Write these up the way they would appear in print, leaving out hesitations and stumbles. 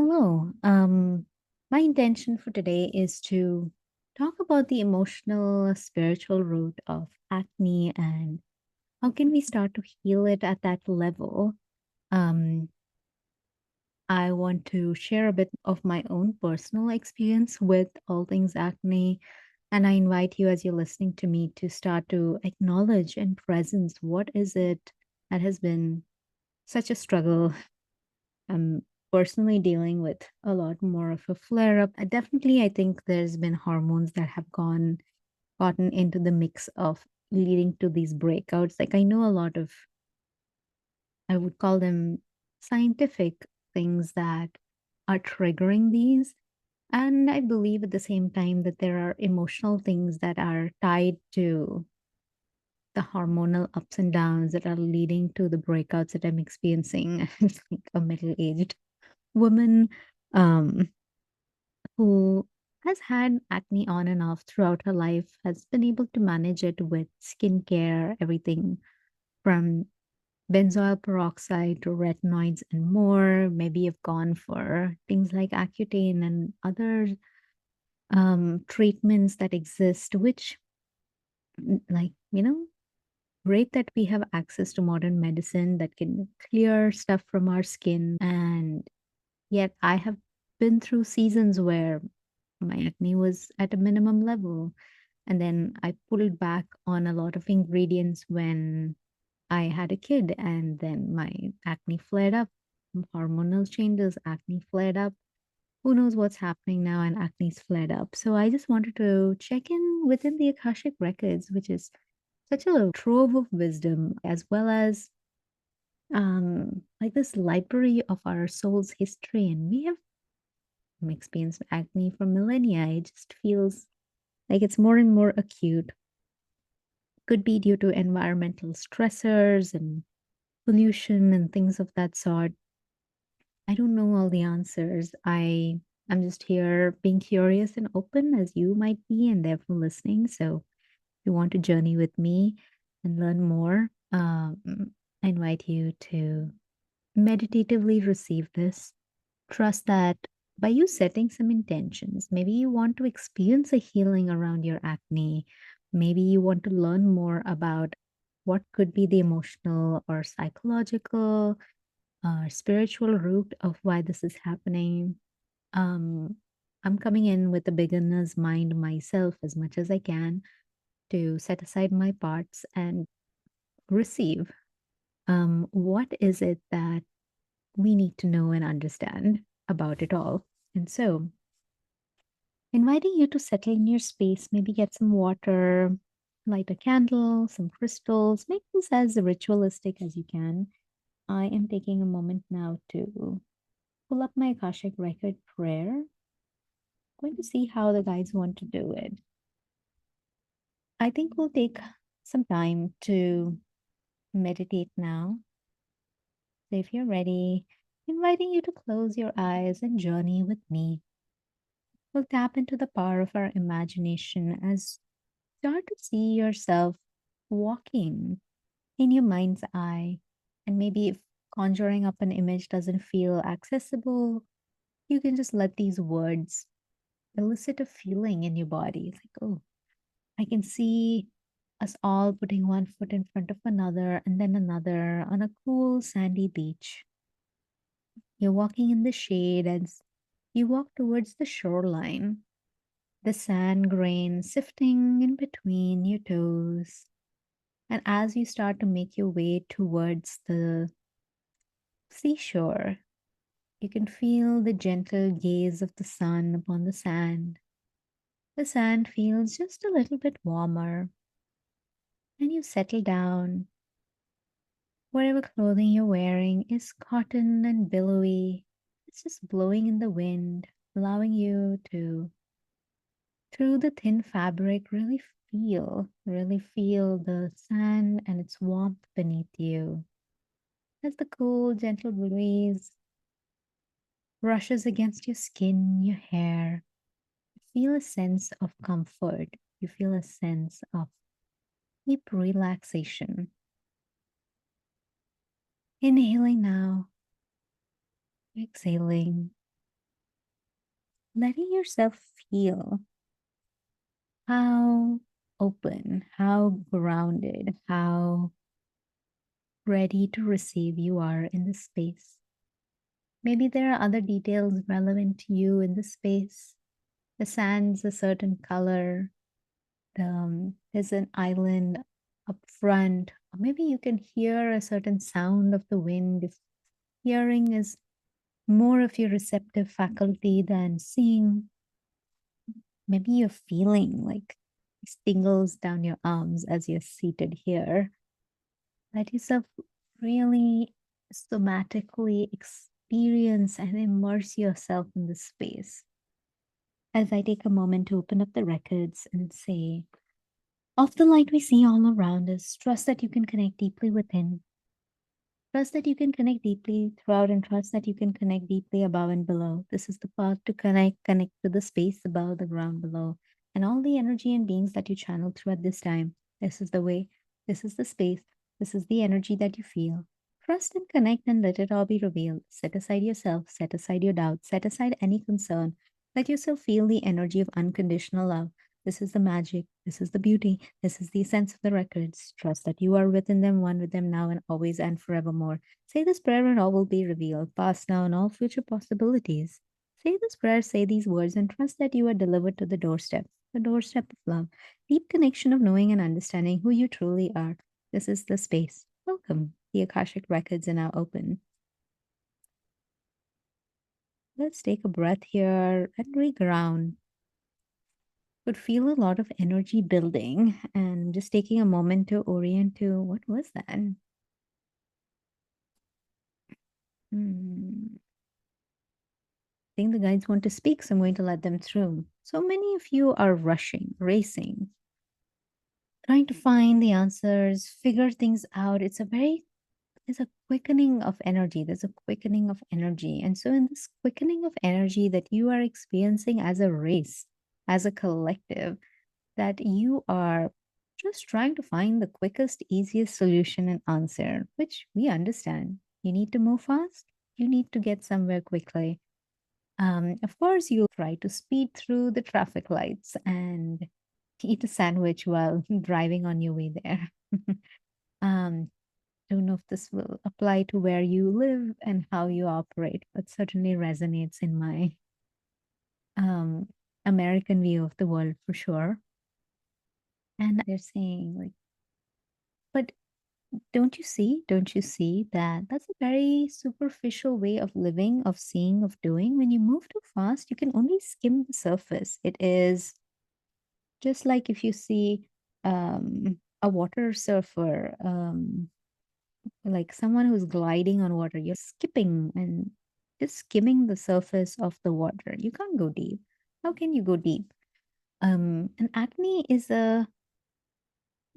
Hello. My intention for today is to talk about the emotional, spiritual root of acne and how can we start to heal it at that level. Um, I want to share a bit of my own personal experience with all things acne, and I invite you as you're listening to me to start to acknowledge and presence what is it that has been such a struggle. I'm personally dealing with a lot more of a flare up. I think there's been hormones that have gotten into the mix of leading to these breakouts. Like I know a lot of, I would call them scientific things that are triggering these. And I believe at the same time that there are emotional things that are tied to the hormonal ups and downs that are leading to the breakouts that I'm experiencing as like a middle-aged woman. Um, who has had acne on and off throughout her life, has been able to manage it with skincare, everything from benzoyl peroxide to retinoids and more. Maybe you've gone for things like Accutane and other treatments that exist, which, great that we have access to modern medicine that can clear stuff from our skin. And yet, I have been through seasons where my acne was at a minimum level. And then I pulled back on a lot of ingredients when I had a kid, and then my acne flared up. Hormonal changes, acne flared up. Who knows what's happening now, and acne's flared up. So I just wanted to check in within the Akashic Records, which is such a trove of wisdom, as well as like this library of our soul's history. And we have experienced acne for millennia. It just feels like it's more and more acute. Could be due to environmental stressors and pollution and things of that sort. I don't know all the answers. I'm just here being curious and open as you might be and therefore listening. So if you want to journey with me and learn more, I invite you to meditatively receive this. Trust that by you setting some intentions, maybe you want to experience a healing around your acne. Maybe you want to learn more about what could be the emotional or psychological or spiritual root of why this is happening. Um, I'm coming in with a beginner's mind myself as much as I can to set aside my parts and receive. What is it that we need to know and understand about it all? And so, inviting you to settle in your space, maybe get some water, light a candle, some crystals, make this as ritualistic as you can. I am taking a moment now to pull up my Akashic record prayer. Going to see how the guides want to do it. I think we'll take some time to meditate now. So if you're ready, inviting you to close your eyes and journey with me. We'll tap into the power of our imagination as start to see yourself walking in your mind's eye. And maybe if conjuring up an image doesn't feel accessible, you can just let these words elicit a feeling in your body. It's like, oh, I can see us all putting one foot in front of another and then another on a cool sandy beach. You're walking in the shade as you walk towards the shoreline, the sand grain sifting in between your toes. And as you start to make your way towards the seashore, you can feel the gentle gaze of the sun upon the sand. The sand feels just a little bit warmer, and you settle down. Whatever clothing you're wearing is cotton and billowy. It's just blowing in the wind, allowing you to, through the thin fabric, really feel the sand and its warmth beneath you. As the cool, gentle breeze brushes against your skin, your hair, you feel a sense of comfort. You feel a sense of deep relaxation. Inhaling now, exhaling. letting yourself feel how open, how grounded, how ready to receive you are in this space. Maybe there are other details relevant to you in the space. The sand's a certain color. There's an island up front. Or maybe you can hear a certain sound of the wind. If hearing is more of your receptive faculty than seeing, maybe you're feeling like these tingles down your arms as you're seated here. Let yourself really somatically experience and immerse yourself in the space. As I take a moment to open up the records and say, of the light we see all around us, trust that you can connect deeply within. Trust that you can connect deeply throughout and trust that you can connect deeply above and below. This is the path to connect to the space above, the ground below, and all the energy and beings that you channel through at this time. This is the way, this is the space, this is the energy that you feel. Trust and connect and let it all be revealed. Set aside yourself, set aside your doubts, set aside any concern. Let yourself feel the energy of unconditional love. This is the magic. This is the beauty. This is the essence of the records. Trust that you are within them, one with them now and always and forevermore. Say this prayer and all will be revealed, past, now, and all future possibilities. Say this prayer, say these words, and trust that you are delivered to the doorstep of love, deep connection of knowing and understanding who you truly are. This is the space. Welcome. The Akashic Records are now open. Let's take a breath here and reground. Could feel a lot of energy building and just taking a moment to orient to what was that? Hmm. I think the guides want to speak, so I'm going to let them through. So many of you are rushing, racing, trying to find the answers, figure things out. There's a quickening of energy. There's a quickening of energy. And so, in this quickening of energy that you are experiencing as a race, as a collective, that you are just trying to find the quickest, easiest solution and answer, which we understand. You need to move fast, you need to get somewhere quickly. Of course, you'll try to speed through the traffic lights and eat a sandwich while driving on your way there. um, don't know if this will apply to where you live and how you operate, but certainly resonates in my um, American view of the world for sure. And they're saying, like, but don't you see that that's a very superficial way of living, of seeing, of doing? When you move too fast, you can only skim the surface. It is just like if you see a water surfer, like someone who's gliding on water, you're skipping and just skimming the surface of the water. You can't go deep. How can you go deep? And acne is a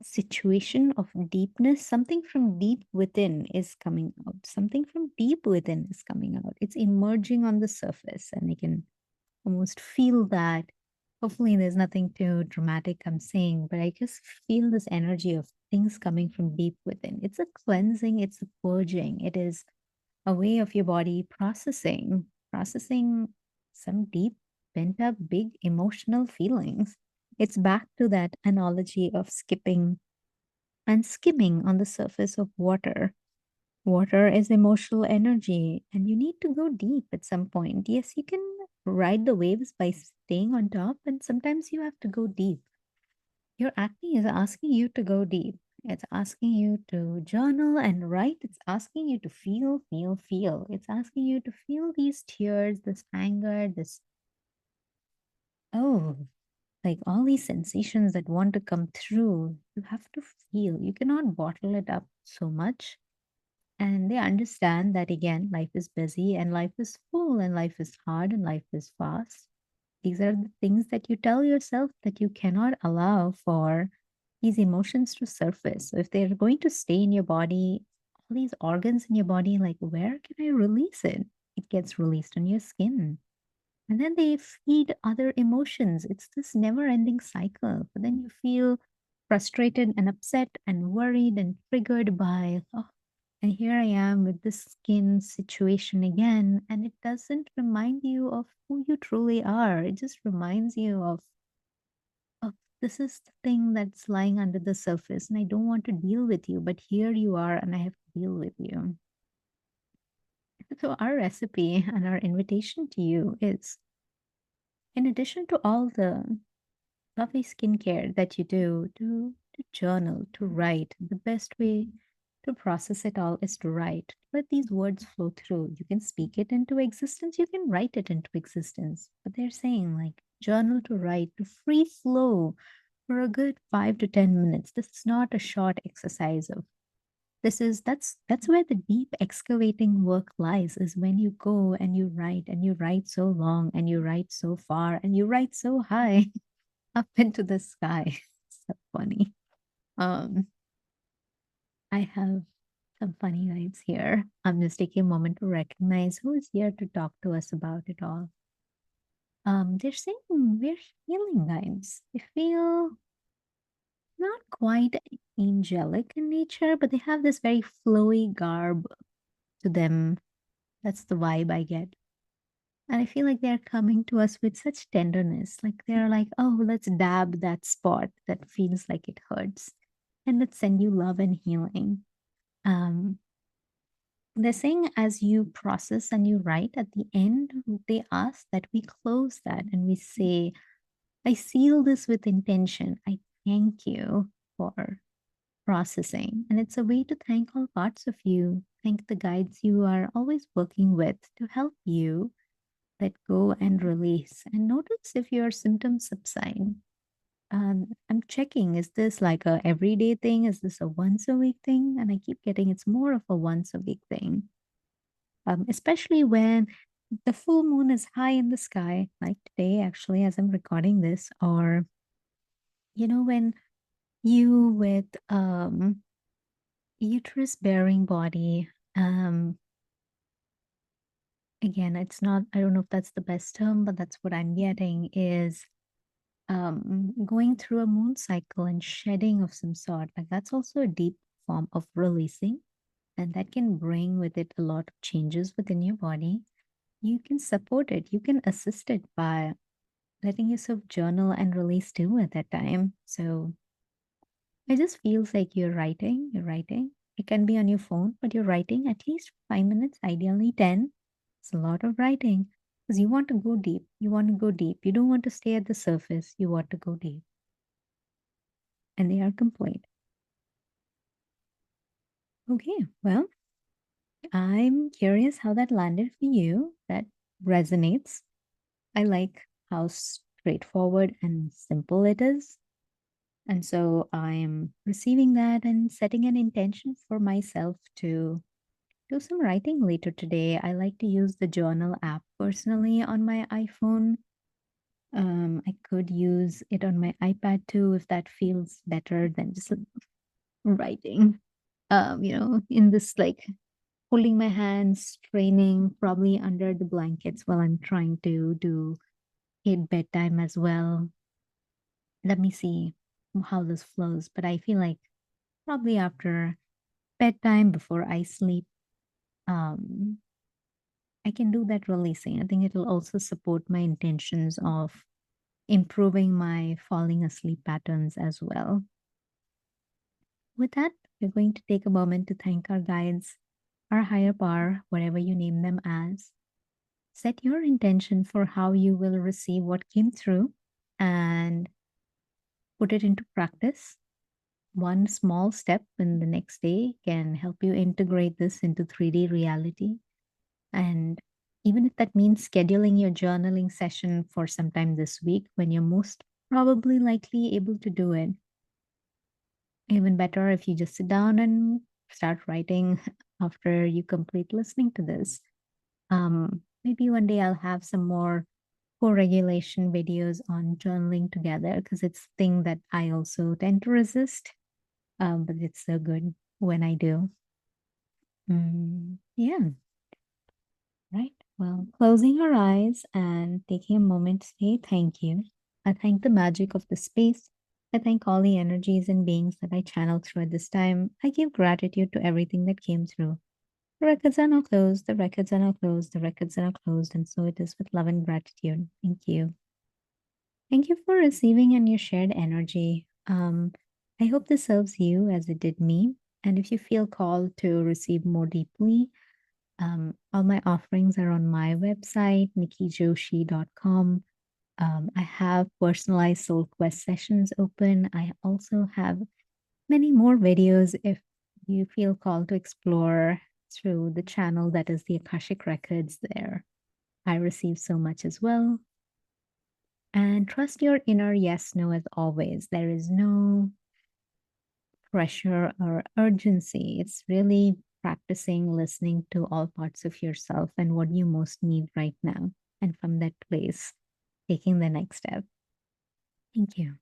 situation of deepness. Something from deep within is coming out. Something from deep within is coming out. It's emerging on the surface, and I can almost feel that. Hopefully, there's nothing too dramatic I'm saying, but I just feel this energy of things coming from deep within. It's a cleansing, it's a purging, it is a way of your body processing some deep, pent up, big emotional feelings. It's back to that analogy of skipping and skimming on the surface of water. Water is emotional energy, and you need to go deep at some point. Yes, you can ride the waves by staying on top, and sometimes you have to go deep. Your acne is asking you to go deep. It's asking you to journal and write. It's asking you to feel, feel, feel. It's asking you to feel these tears, this anger, this, oh, like all these sensations that want to come through. You have to feel. You cannot bottle it up so much. And they understand that again, life is busy and life is full and life is hard and life is fast. These are the things that you tell yourself that you cannot allow for these emotions to surface. So if they're going to stay in your body, all these organs in your body, like where can I release it? It gets released on your skin. And then they feed other emotions. It's this never ending cycle. But then you feel frustrated and upset and worried and triggered by, oh, And here I am with this skin situation again, and it doesn't remind you of who you truly are. It just reminds you of this is the thing that's lying under the surface, and I don't want to deal with you, but here you are, and I have to deal with you. So, our recipe and our invitation to you is, in addition to all the lovely skincare that you do, to journal, to write. The best way to process it all is to write. Let these words flow through. You can speak it into existence, you can write it into existence. But they're saying, like, journal to write, to free flow for a good 5 to 10 minutes. This is not a short exercise of this is that's where the deep excavating work lies, is when you go and you write so long and you write so far and you write so high up into the sky. So funny. Um, I have some funny guides here. I'm just taking a moment to recognize who is here to talk to us about it all. They're saying we're healing guides. They feel not quite angelic in nature, but they have this very flowy garb to them. That's the vibe I get. And I feel like they're coming to us with such tenderness. Like they're like, oh, let's dab that spot that feels like it hurts. And let's send you love and healing. Um, they're saying as you process and you write at the end, they ask that we close that and we say, I seal this with intention. I thank you for processing. And it's a way to thank all parts of you, thank the guides you are always working with to help you let go and release. And notice if your symptoms subside. I'm checking, is this like a everyday thing? Is this a once a week thing? And I keep getting it's more of a once a week thing. Especially when the full moon is high in the sky, like today, actually, as I'm recording this, or when you with uterus bearing body, again, it's not, I don't know if that's the best term, but that's what I'm getting is going through a moon cycle and shedding of some sort. Like that's also a deep form of releasing, and that can bring with it a lot of changes within your body. You can support it, you can assist it by letting yourself journal and release too at that time. So it just feels like you're writing. It can be on your phone, but you're writing at least 5 minutes, ideally 10. It's a lot of writing because you want to go deep. You want to go deep. You don't want to stay at the surface. You want to go deep. And they are complete. Okay, well, I'm curious how that landed for you. That resonates. I like how straightforward and simple it is. And so I'm receiving that and setting an intention for myself to do some writing later today. I like to use the journal app personally on my iPhone. I could use it on my iPad too if that feels better than just writing. In this like holding my hands, straining, probably under the blankets while I'm trying to do it bedtime as well. Let me see how this flows. But I feel like probably after bedtime, before I sleep, um, I can do that releasing. I think it'll also support my intentions of improving my falling asleep patterns as well. With that, we're going to take a moment to thank our guides, our higher power, whatever you name them as. Set your intention for how you will receive what came through and put it into practice. One small step in the next day can help you integrate this into 3D reality. And even if that means scheduling your journaling session for sometime this week when you're most probably likely able to do it, even better if you just sit down and start writing after you complete listening to this. Maybe one day I'll have some more co-regulation videos on journaling together because it's a thing that I also tend to resist. But it's so good when I do. Yeah, right. Well, closing our eyes and taking a moment to say thank you. I thank the magic of the space. I thank all the energies and beings that I channeled through at this time. I give gratitude to everything that came through. The records are now closed, the records are now closed, the records are now closed, and so it is with love and gratitude. Thank you. Thank you for receiving and your shared energy. I hope this serves you as it did me. And if you feel called to receive more deeply, all my offerings are on my website, nikkijoshi.com. I have personalized soul quest sessions open. I also have many more videos if you feel called to explore through the channel that is the Akashic Records there. I receive so much as well. And trust your inner yes, no, as always. There is no pressure or urgency. It's really practicing listening to all parts of yourself and what you most need right now. And from that place, taking the next step. Thank you.